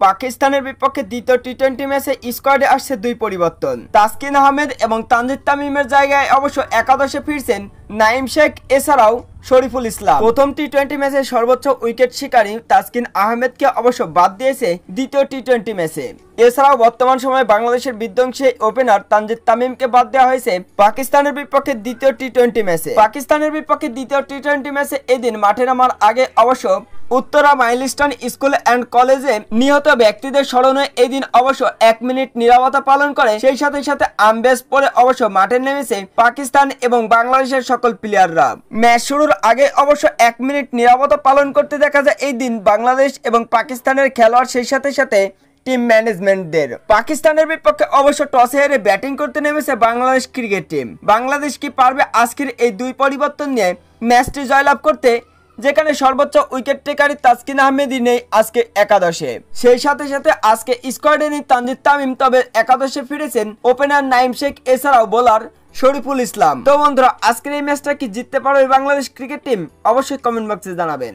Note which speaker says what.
Speaker 1: পাকিস্তানের বিপক্ষে দ্বিতীয় টি-20 ম্যাচে স্কোয়াডে আসছে দুই পরিবর্তন। তাসকিন আহমেদ এবং তানজিদ তামিমের জায়গায় অবশ্য একাদশে ফিরছেন নাঈম শেখ এছাড়াও শরীফুল ইসলাম। প্রথম টি-20 ম্যাচে সর্বোচ্চ উইকেট শিকারী তাসকিন আহমেদকে অবশ্য বাদ দিয়েছে দ্বিতীয় টি-20 ম্যাচে। এছাড়াও বর্তমান সময়ে বাংলাদেশের বিধ্বংসী ওপেনার তানজিদ তামিমকে বাদ দেওয়া হয়েছে পাকিস্তানের বিপক্ষে দ্বিতীয় টি-20 ম্যাচে। পাকিস্তানের বিপক্ষে দ্বিতীয় টি-20 ম্যাচে এদিন মাঠে নামার আগে অবশ্য উত্তরা মাইলস্টোন স্কুল অ্যান্ড কলেজে নিহত ব্যক্তিদের স্মরণে এদিন অবশ্য 1 মিনিট নীরবতা পালন করে সেই সাথে সাথে আমবেস পরে অবশ্য মাঠে নেমেছে পাকিস্তান এবং বাংলাদেশের সকল প্লেয়াররা। ম্যাচ শুরুর আগে অবশ্য 1 মিনিট নীরবতা পালন করতে দেখা যায় এই দিন বাংলাদেশ এবং পাকিস্তানের খেলোয়াড় সেই সাথে সাথে টিম ম্যানেজমেন্টদের। পাকিস্তানের বিপক্ষে অবশ্য টসে হেরে ব্যাটিং করতে নেমেছে বাংলাদেশ ক্রিকেট টিম। বাংলাদেশ কি পারবে আজকের এই দুই পরিবর্তন নিয়ে ম্যাচটি জয়লাভ করতে, যেখানে সর্বোচ্চ উইকেট টেকারী তাসকিন আহমেদই নেই আজকে একাদশে। সেই সাথে সাথে আজকে স্কোয়াডে নেই তানজিদ তামিম, তবে একাদশে ফিরেছেন ওপেনার নাঈম শেখ এছাড়াও বোলার শরীফুল ইসলাম। তো বন্ধুরা, আজকের এই ম্যাচটা কি জিততে পারবে বাংলাদেশ ক্রিকেট টিম? অবশ্যই কমেন্ট বক্সে জানাবেন।